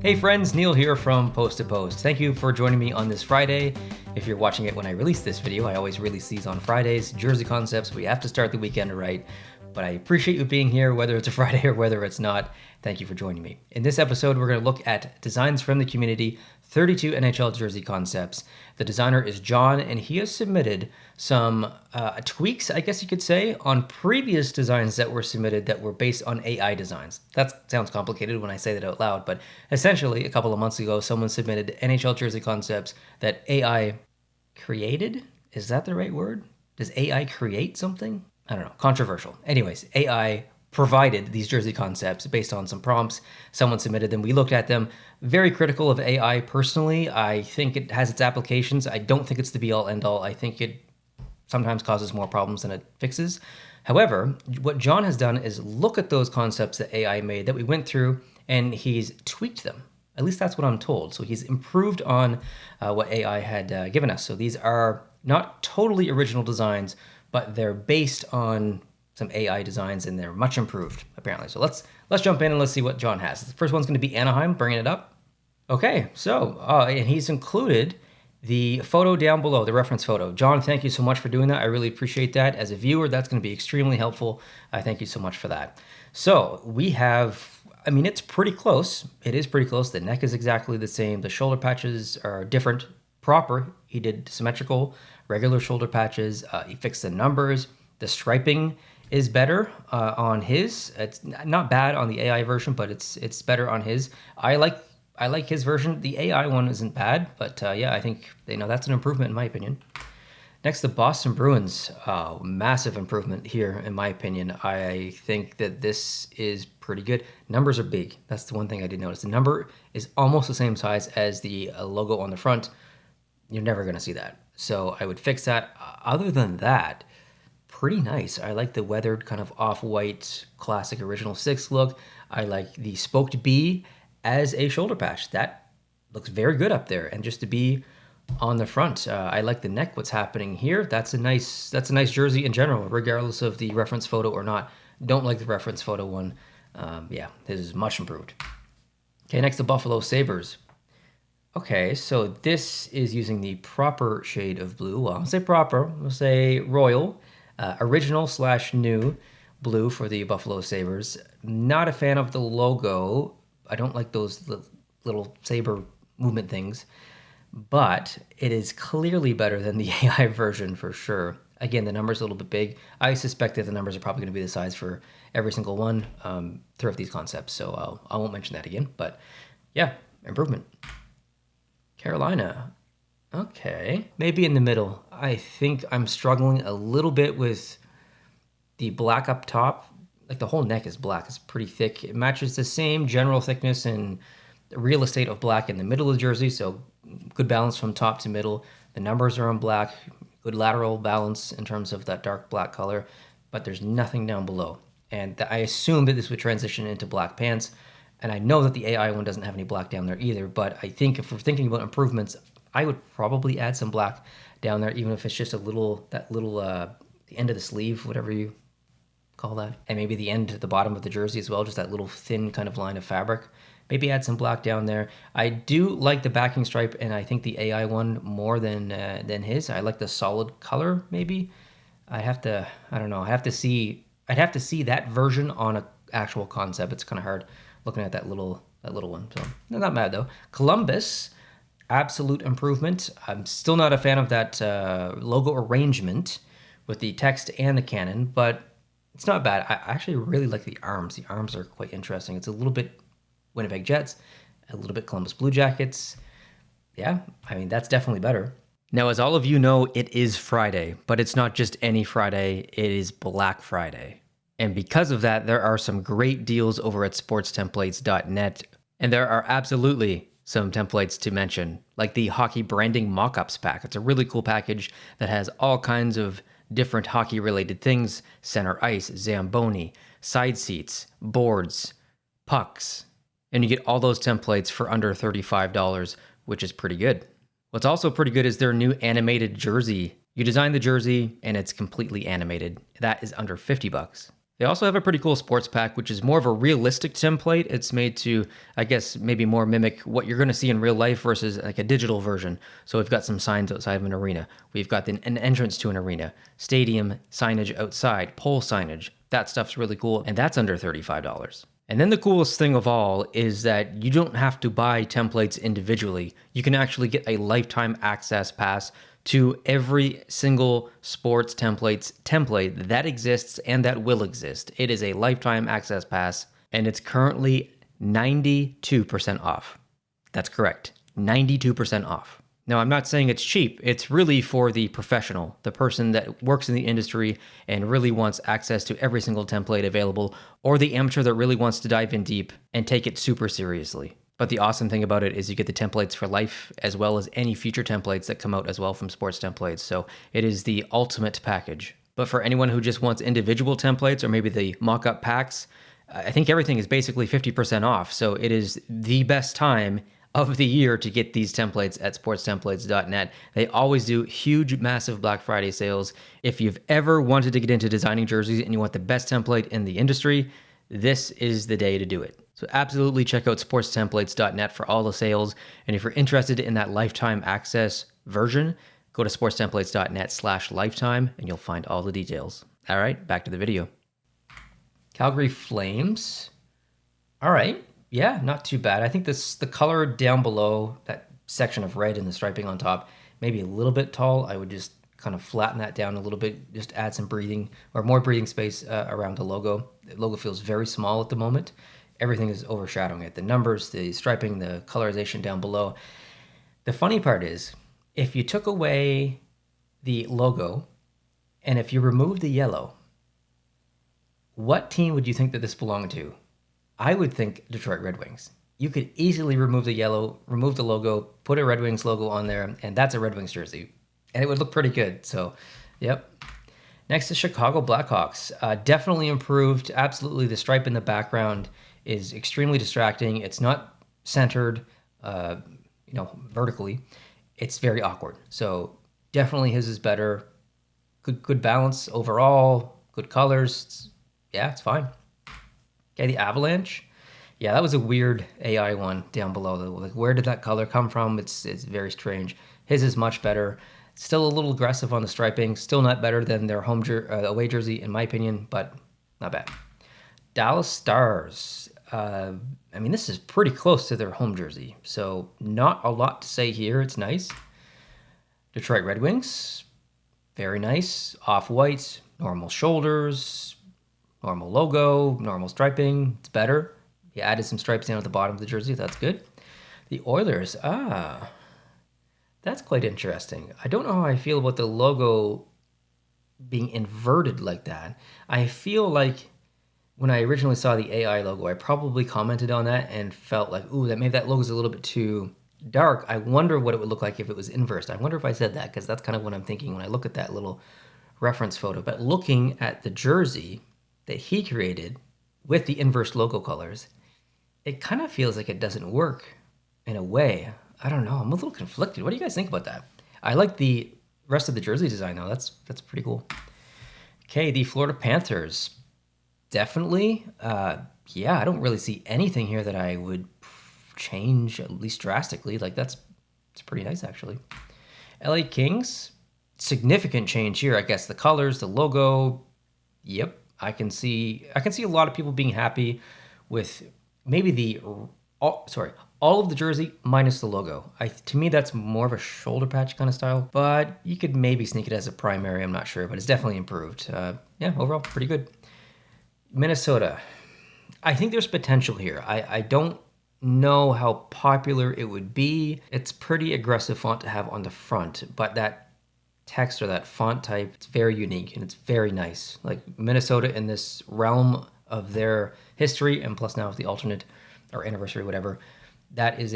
Hey friends, Neil here from Post to Post. Thank you for joining me on this Friday. If you're watching it when I release this video, I always release these on Fridays. Jersey concepts, we have to start the weekend right. But I appreciate you being here, whether it's a Friday or whether it's not. Thank you for joining me. In this episode, we're going to look at designs from the community, 32 NHL jersey concepts. The designer is John, and he has submitted some tweaks, I guess you could say, on previous designs that were submitted that were based on AI designs. That sounds complicated when I say that out loud, but essentially, a couple of months ago, someone submitted NHL jersey concepts that AI created. Is that the right word? Does AI create something? I don't know. Controversial. Anyways, AI provided these jersey concepts based on some prompts. Someone submitted them. We looked at them. Very critical of AI personally. I think it has its applications. I don't think it's the be-all, end-all. I think it sometimes causes more problems than it fixes. However, what John has done is look at those concepts that AI made that we went through, and he's tweaked them. At least that's what I'm told. So he's improved on what AI had given us. So these are not totally original designs, but they're based on some AI designs, and they're much improved, apparently. So let's jump in and let's see what John has. The first one's going to be Anaheim, bringing it up. Okay, so, and he's included the photo down below, the reference photo. John, thank you so much for doing that. I really appreciate that. As a viewer, that's going to be extremely helpful. I thank you so much for that. So we have, I mean, it's pretty close. It is pretty close. The neck is exactly the same. The shoulder patches are different, proper. He did symmetrical, regular shoulder patches. He fixed the numbers. The striping is better on his. It's not bad on the AI version, but it's better on his. I like his version. The AI one isn't bad, but yeah, I think that's an improvement in my opinion. Next, the Boston Bruins. Massive improvement here in my opinion. I think that this is pretty good. Numbers are big. That's the one thing I did notice. The number is almost the same size as the logo on the front. You're never going to see that. So I would fix that. Other than that, pretty nice. I like the weathered kind of off-white classic original 6 look. I like the spoked B as a shoulder patch. That looks very good up there. And just to be on the front, I like the neck, what's happening here. That's a nice jersey in general, regardless of the reference photo or not. Don't like the reference photo one. Yeah, this is much improved. Okay, next the Buffalo Sabres. Okay, so this is using the proper shade of blue. Well, I'll say proper. I'll say royal, original/new blue for the Buffalo Sabres. Not a fan of the logo. I don't like those little saber movement things, but it is clearly better than the AI version for sure. Again, the number's a little bit big. I suspect that the numbers are probably going to be the size for every single one throughout these concepts, so I won't mention that again. But yeah, improvement. Carolina. Okay. Maybe in the middle. I think I'm struggling a little bit with the black up top. Like the whole neck is black. It's pretty thick. It matches the same general thickness and real estate of black in the middle of the jersey. So good balance from top to middle. The numbers are on black. Good lateral balance in terms of that dark black color. But there's nothing down below. And I assume that this would transition into black pants. And I know that the AI one doesn't have any black down there either, but I think if we're thinking about improvements, I would probably add some black down there, even if it's just the end of the sleeve, whatever you call that. And maybe the bottom of the jersey as well, just that little thin kind of line of fabric. Maybe add some black down there. I do like the backing stripe, and I think the AI one more than his. I like the solid color, maybe. I don't know. I'd have to see that version on an actual concept. It's kind of hard looking at that little one. So not mad though. Columbus, absolute improvement. I'm still not a fan of that logo arrangement with the text and the cannon, but it's not bad. I actually really like the arms. The arms are quite interesting. It's a little bit Winnipeg Jets, a little bit Columbus Blue Jackets. Yeah, I mean, that's definitely better. Now, as all of you know, it is Friday, but it's not just any Friday. It is Black Friday. And because of that, there are some great deals over at sportstemplates.net. And there are absolutely some templates to mention, like the hockey branding mockups pack. It's a really cool package that has all kinds of different hockey-related things: center ice, Zamboni, side seats, boards, pucks. And you get all those templates for under $35, which is pretty good. What's also pretty good is their new animated jersey. You design the jersey and it's completely animated. That is under $50. They also have a pretty cool sports pack, which is more of a realistic template. It's made to, I guess, maybe more mimic what you're going to see in real life versus like a digital version. So we've got some signs outside of an arena. We've got an entrance to an arena, stadium signage outside, pole signage. That stuff's really cool, and that's under $35. And then the coolest thing of all is that you don't have to buy templates individually. You can actually get a lifetime access pass to every single sports template that exists and that will exist. It is a lifetime access pass, and it's currently 92% off. That's correct, 92% off. Now, I'm not saying it's cheap. It's really for the professional, the person that works in the industry and really wants access to every single template available, or the amateur that really wants to dive in deep and take it super seriously. But the awesome thing about it is you get the templates for life, as well as any future templates that come out as well from sports templates. So it is the ultimate package. But for anyone who just wants individual templates or maybe the mock-up packs, I think everything is basically 50% off. So it is the best time of the year to get these templates at sportstemplates.net. They always do huge, massive Black Friday sales. If you've ever wanted to get into designing jerseys and you want the best template in the industry, this is the day to do it. So absolutely check out sportstemplates.net for all the sales. And if you're interested in that lifetime access version, go to sportstemplates.net/lifetime and you'll find all the details. All right, back to the video. Calgary Flames. All right. Yeah, not too bad. I think the color down below, that section of red and the striping on top, maybe a little bit tall. I would just kind of flatten that down a little bit, just add some breathing or more breathing space around the logo. The logo feels very small at the moment. Everything is overshadowing it. The numbers, the striping, the colorization down below. The funny part is, if you took away the logo and if you remove the yellow, what team would you think that this belonged to? I would think Detroit Red Wings. You could easily remove the yellow, remove the logo, put a Red Wings logo on there, and that's a Red Wings jersey. And it would look pretty good. So, yep. Next is Chicago Blackhawks. Definitely improved. Absolutely, the stripe in the background is extremely distracting. It's not centered, vertically. It's very awkward. So definitely his is better. Good balance overall. Good colors. Yeah, it's fine. Okay, the Avalanche. Yeah, that was a weird AI one down below. Like, where did that color come from? It's very strange. His is much better. Still a little aggressive on the striping. Still not better than their away jersey, in my opinion, but not bad. Dallas Stars. This is pretty close to their home jersey, so not a lot to say here. It's nice. Detroit Red Wings. Very nice. Off-white, normal shoulders, normal logo, normal striping. It's better. You added some stripes down at the bottom of the jersey. That's good. The Oilers. That's quite interesting. I don't know how I feel about the logo being inverted like that. I feel like when I originally saw the AI logo, I probably commented on that and felt like, ooh, maybe that logo's a little bit too dark. I wonder what it would look like if it was inversed. I wonder if I said that, because that's kind of what I'm thinking when I look at that little reference photo. But looking at the jersey that he created with the inverse logo colors, it kind of feels like it doesn't work in a way. I don't know. I'm a little conflicted. What do you guys think about that? I like the rest of the jersey design, though. That's pretty cool. Okay, the Florida Panthers. Definitely. I don't really see anything here that I would change, at least drastically. Like, it's pretty nice, actually. LA Kings. Significant change here. I guess the colors, the logo. Yep. I can see a lot of people being happy with maybe all of the jersey minus the logo. To me, that's more of a shoulder patch kind of style, but you could maybe sneak it as a primary. I'm not sure, but it's definitely improved. Overall, pretty good. Minnesota. I think there's potential here. I don't know how popular it would be. It's pretty aggressive font to have on the front, but that text or that font type, it's very unique and it's very nice. Like, Minnesota in this realm of their history, and plus now with the alternate or anniversary, whatever, that is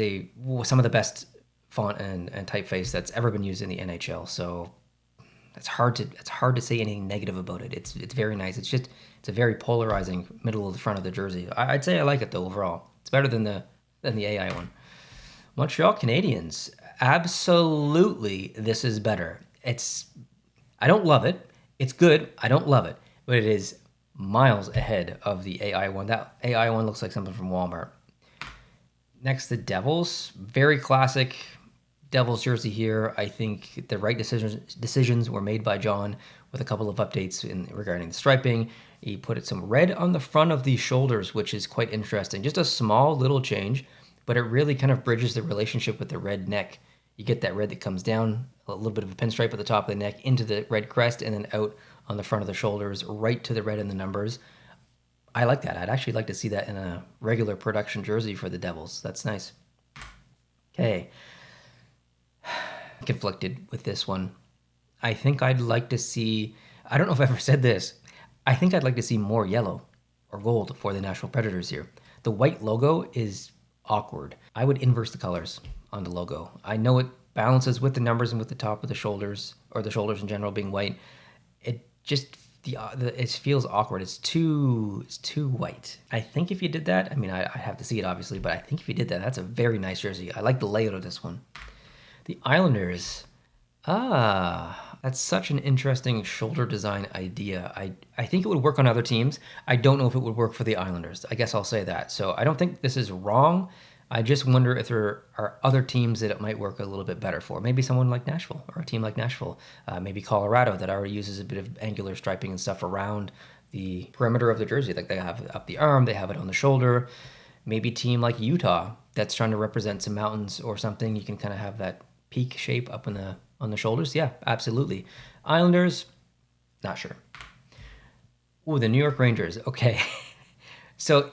some of the best font and typeface that's ever been used in the NHL. So it's hard to say anything negative about it. It's very nice. It's a very polarizing middle of the front of the jersey. I'd say I like it though overall. It's better than the AI one. Montreal Canadiens. Absolutely, this is better. I don't love it. It's good. I don't love it, but it is miles ahead of the AI one. That AI one looks like something from Walmart. Next, the Devils. Very classic Devils jersey here. I think the right decisions were made by John with a couple of updates regarding the striping. He put some red on the front of the shoulders, which is quite interesting. Just a small little change, but it really kind of bridges the relationship with the red neck. You get that red that comes down, a little bit of a pinstripe at the top of the neck, into the red crest, and then out on the front of the shoulders, right to the red in the numbers. I like that. I'd actually like to see that in a regular production jersey for the Devils. That's nice. Okay. Conflicted with this one. I think I'd like to see, I don't know if I ever said this, I think I'd like to see more yellow or gold for the Nashville Predators here. The white logo is awkward. I would inverse the colors on the logo. I know it balances with the numbers and with the top of the shoulders, or the shoulders in general being white. It just, it feels awkward. It's too white. I think if you did that, I mean, I have to see it obviously, but I think if you did that, that's a very nice jersey. I like the layout of this one. The Islanders. That's such an interesting shoulder design idea. I think it would work on other teams. I don't know if it would work for the Islanders. I guess I'll say that. So I don't think this is wrong. I just wonder if there are other teams that it might work a little bit better for. Maybe someone like Nashville, or a team like Nashville. Maybe Colorado, that already uses a bit of angular striping and stuff around the perimeter of the jersey. Like they have it up the arm, they have it on the shoulder. Maybe a team like Utah that's trying to represent some mountains or something. You can kind of have that peak shape up on the shoulders. Yeah, absolutely. Islanders, not sure. Ooh, the New York Rangers. Okay. So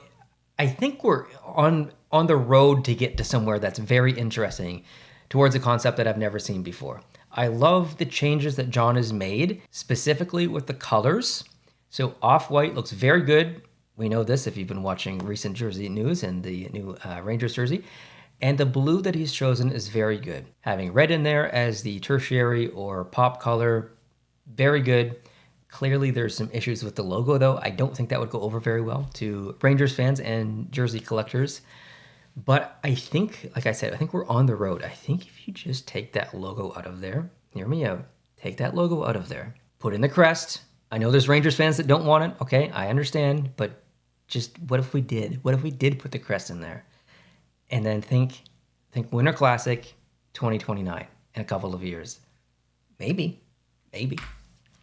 I think we're on the road to get to somewhere that's very interesting, towards a concept that I've never seen before. I love the changes that John has made, specifically with the colors. So off-white looks very good. We know this if you've been watching recent jersey news and the new Rangers jersey. And the blue that he's chosen is very good. Having red in there as the tertiary or pop color, very good. Clearly there's some issues with the logo though. I don't think that would go over very well to Rangers fans and jersey collectors. But I think, like I said, I think we're on the road. I think if you just take that logo out of there, hear me out, take that logo out of there, put in the crest. I know there's Rangers fans that don't want it. Okay, I understand. But just what if we did? What if we did put the crest in there? And then think Winter Classic 2029 in a couple of years. Maybe.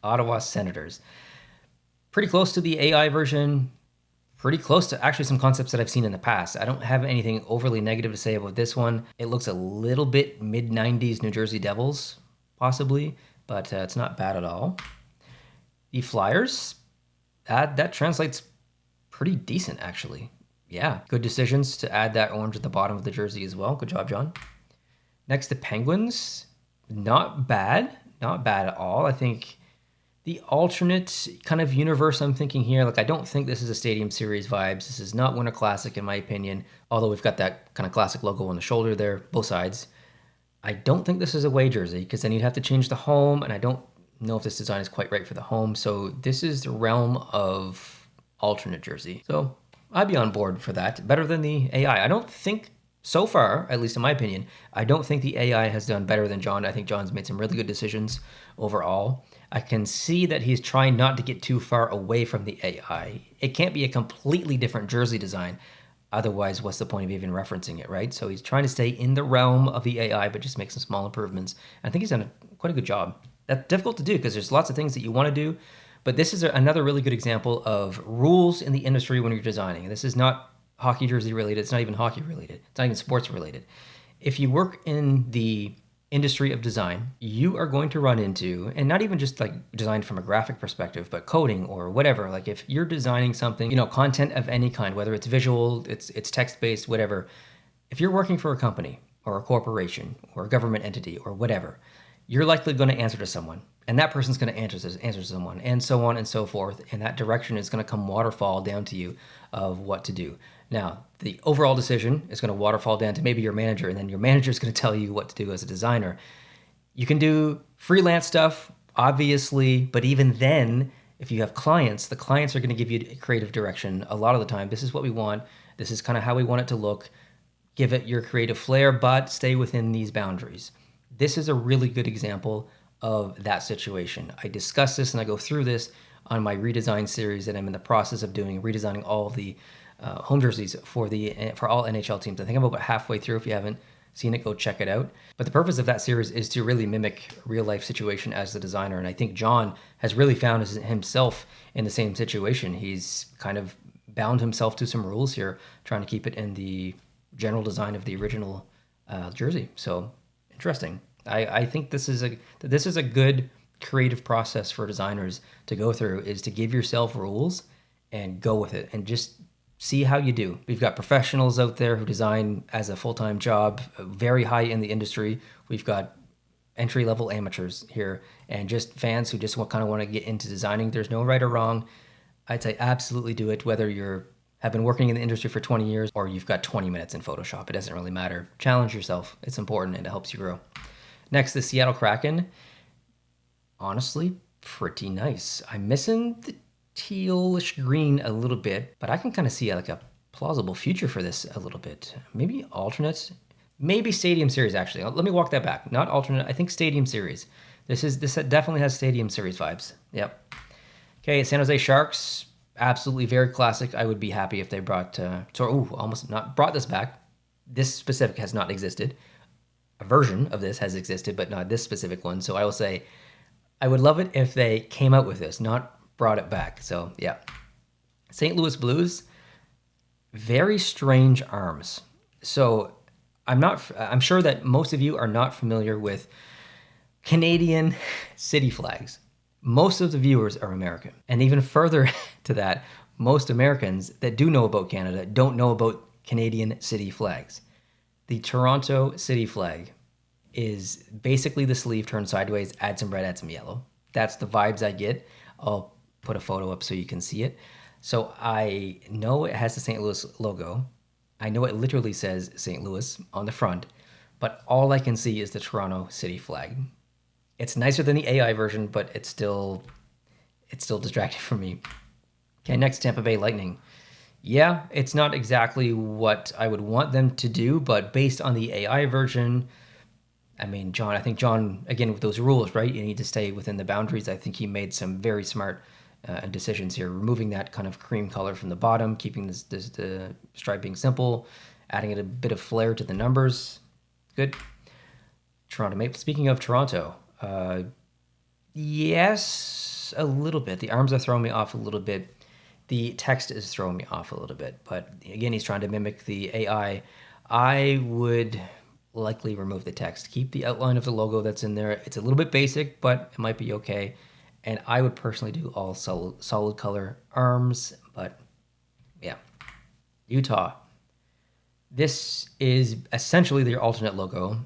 Ottawa Senators. Pretty close to the AI version. Pretty close to actually some concepts that I've seen in the past. I don't have anything overly negative to say about this one. It looks a little bit mid-90s New Jersey Devils, possibly, but it's not bad at all. The Flyers, that translates pretty decent, actually. Yeah, good decisions to add that orange at the bottom of the jersey as well. Good job, John. Next, the Penguins. Not bad. Not bad at all. I think the alternate kind of universe I'm thinking here, like I don't think this is a Stadium Series vibes. This is not Winter Classic in my opinion, although we've got that kind of classic logo on the shoulder there, both sides. I don't think this is a away jersey because then you'd have to change the home, and I don't know if this design is quite right for the home. So this is the realm of alternate jersey. So I'd be on board for that. Better than the AI. I don't think, so far, at least in my opinion, I don't think the AI has done better than John. I think John's made some really good decisions overall. I can see that he's trying not to get too far away from the AI. It can't be a completely different jersey design. Otherwise, what's the point of even referencing it, right? So he's trying to stay in the realm of the AI, but just make some small improvements. I think he's done quite a good job. That's difficult to do because there's lots of things that you want to do. But this is another really good example of rules in the industry when you're designing. This is not hockey jersey related. It's not even hockey related. It's not even sports related. If you work in the industry of design, you are going to run into, and not even just like designed from a graphic perspective, but coding or whatever. Like if you're designing something, content of any kind, whether it's visual, it's text-based, whatever. If you're working for a company or a corporation or a government entity or whatever, you're likely going to answer to someone. And that person's going to answer to someone, and so on and so forth. And that direction is going to come waterfall down to you of what to do. Now, the overall decision is going to waterfall down to maybe your manager, and then your manager is going to tell you what to do as a designer. You can do freelance stuff, obviously, but even then, if you have clients, the clients are going to give you creative direction a lot of the time. This is what we want. This is kind of how we want it to look. Give it your creative flair, but stay within these boundaries. This is a really good example of that situation. I discuss this and I go through this on my redesign series that I'm in the process of doing, redesigning all of the home jerseys for all NHL teams. I think I'm about halfway through. If you haven't seen it, go check it out. But the purpose of that series is to really mimic real life situation as the designer. And I think John has really found himself in the same situation. He's kind of bound himself to some rules here, trying to keep it in the general design of the original jersey. So interesting. I think this is a good creative process for designers to go through, is to give yourself rules and go with it and just see how you do. We've got professionals out there who design as a full-time job, very high in the industry. We've got entry-level amateurs here and just fans who just kind of want to get into designing. There's no right or wrong. I'd say absolutely do it, whether have been working in the industry for 20 years or you've got 20 minutes in Photoshop. It doesn't really matter. Challenge yourself. It's important and it helps you grow. Next, the Seattle Kraken. Honestly, pretty nice. I'm missing the tealish green a little bit, but I can kind of see like a plausible future for this a little bit. Maybe alternate, maybe Stadium Series actually. Let me walk that back. Not alternate, I think Stadium Series. This definitely has Stadium Series vibes. Yep. Okay, San Jose Sharks, absolutely very classic. I would be happy if they almost not brought this back. This specific has not existed. A version of this has existed, but not this specific one. So I will say, I would love it if they came out with this, not brought it back. So yeah. St. Louis Blues, very strange arms. So I'm sure that most of you are not familiar with Canadian city flags. Most of the viewers are American. And even further to that, most Americans that do know about Canada don't know about Canadian city flags. The Toronto city flag is basically the sleeve turned sideways, add some red, add some yellow. That's the vibes I get. I'll put a photo up so you can see it. So I know it has the St. Louis logo. I know it literally says St. Louis on the front, but all I can see is the Toronto city flag. It's nicer than the AI version, but it's still distracting for me. Okay, next, Tampa Bay Lightning. Yeah, it's not exactly what I would want them to do, but based on the AI version, I mean, I think John, again, with those rules, right? You need to stay within the boundaries. I think he made some very smart decisions here, removing that kind of cream color from the bottom, keeping the stripe being simple, adding it a bit of flair to the numbers. Good. Toronto. Speaking of Toronto, yes, a little bit. The arms are throwing me off a little bit. The text is throwing me off a little bit. But again, he's trying to mimic the AI. I would likely remove the text. Keep the outline of the logo that's in there. It's a little bit basic, but it might be okay. And I would personally do all solid color arms, but yeah. Utah. This is essentially their alternate logo.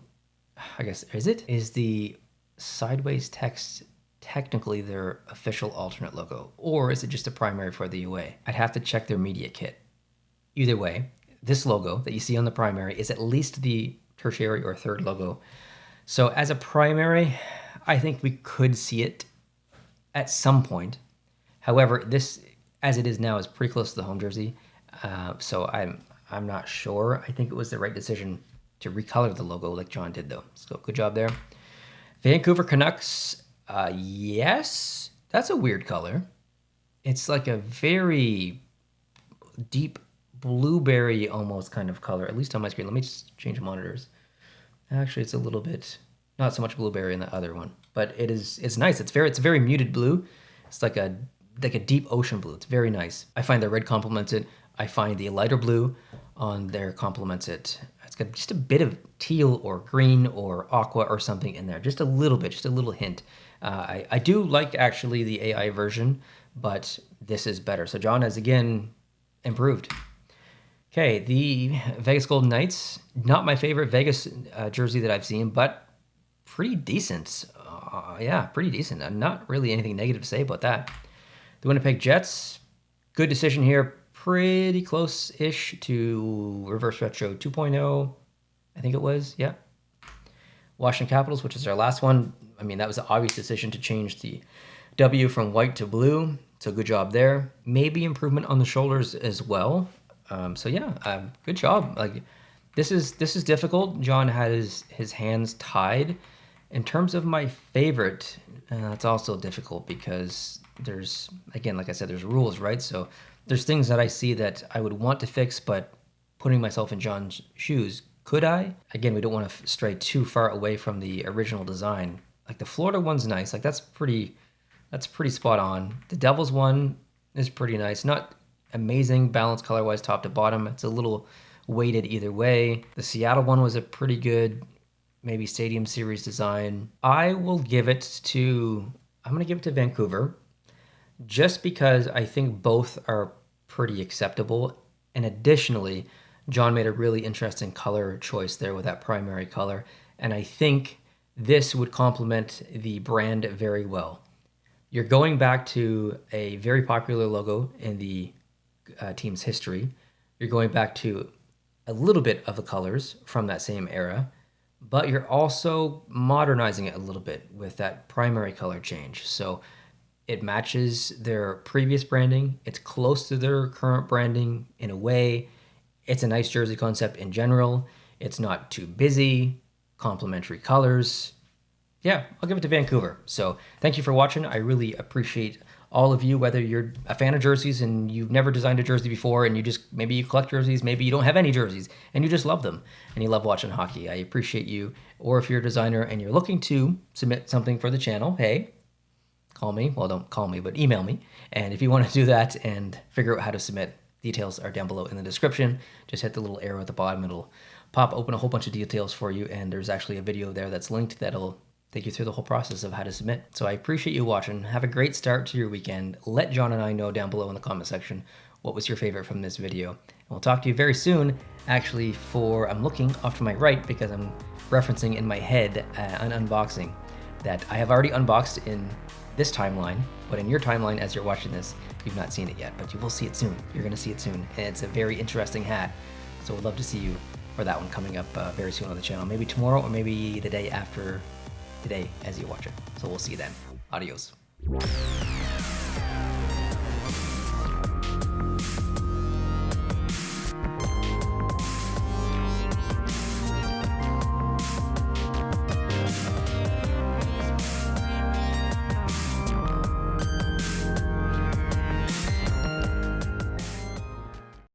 I guess, is the sideways text technically their official alternate logo? Or is it just a primary for the UA? I'd have to check their media kit. Either way, this logo that you see on the primary is at least the tertiary or third logo. So as a primary, I think we could see it at some point. However, this, as it is now, is pretty close to the home jersey. So I'm not sure. I think it was the right decision to recolor the logo like John did, though. So good job there. Vancouver Canucks, yes, that's a weird color. It's like a very deep blueberry almost kind of color, at least on my screen. Let me just change monitors. Actually, it's a little bit, not so much blueberry in the other one, but it's nice. It's a very muted blue. It's like a deep ocean blue. It's very nice. I find the red complements it. I find the lighter blue on there complements it. It's got just a bit of teal or green or aqua or something in there. Just a little bit, just a little hint. I do like actually the AI version, but this is better. So John has again improved. Okay, the Vegas Golden Knights, not my favorite Vegas jersey that I've seen, but pretty decent. Yeah, pretty decent. Not really anything negative to say about that. The Winnipeg Jets, good decision here. Pretty close-ish to Reverse Retro 2.0, I think it was, yeah. Washington Capitals, which is our last one. I mean, that was an obvious decision to change the W from white to blue, so good job there. Maybe improvement on the shoulders as well. So yeah, good job. Like this is difficult. John had his hands tied, In terms of my favorite, it's also difficult because there's, again, like I said, there's rules, right? So there's things that I see that I would want to fix, but putting myself in John's shoes, could I? Again, we don't want to stray too far away from the original design. Like the Florida one's nice. Like that's pretty spot on. The Devils one is pretty nice. Not amazing balance color-wise top to bottom. It's a little weighted either way. The Seattle one was a pretty good, maybe Stadium Series design. I'm going to give it to Vancouver just because I think both are pretty acceptable. And additionally, John made a really interesting color choice there with that primary color. And I think this would complement the brand very well. You're going back to a very popular logo in the team's history. You're going back to a little bit of the colors from that same era, but you're also modernizing it a little bit with that primary color change. So it matches their previous branding. It's close to their current branding in a way. It's a nice jersey concept in general. It's not too busy, complementary colors. Yeah, I'll give it to Vancouver. So thank you for watching. I really appreciate all of you, whether you're a fan of jerseys and you've never designed a jersey before and maybe you collect jerseys, maybe you don't have any jerseys and you just love them and you love watching hockey. I appreciate you. Or if you're a designer and you're looking to submit something for the channel, hey, call me. Well, don't call me, but email me. And if you want to do that and figure out how to submit, details are down below in the description. Just hit the little arrow at the bottom. It'll pop open a whole bunch of details for you. And there's actually a video there that's linked that'll take you through the whole process of how to submit. So I appreciate you watching. Have a great start to your weekend. Let John and I know down below in the comment section what was your favorite from this video. And we'll talk to you very soon. Actually, I'm looking off to my right because I'm referencing in my head an unboxing that I have already unboxed in this timeline, but in your timeline as you're watching this, you've not seen it yet, but you will see it soon. You're gonna see it soon. And it's a very interesting hat. So we'd love to see you for that one coming up very soon on the channel. Maybe tomorrow or maybe the day after today as you watch it. So we'll see you then. Adios.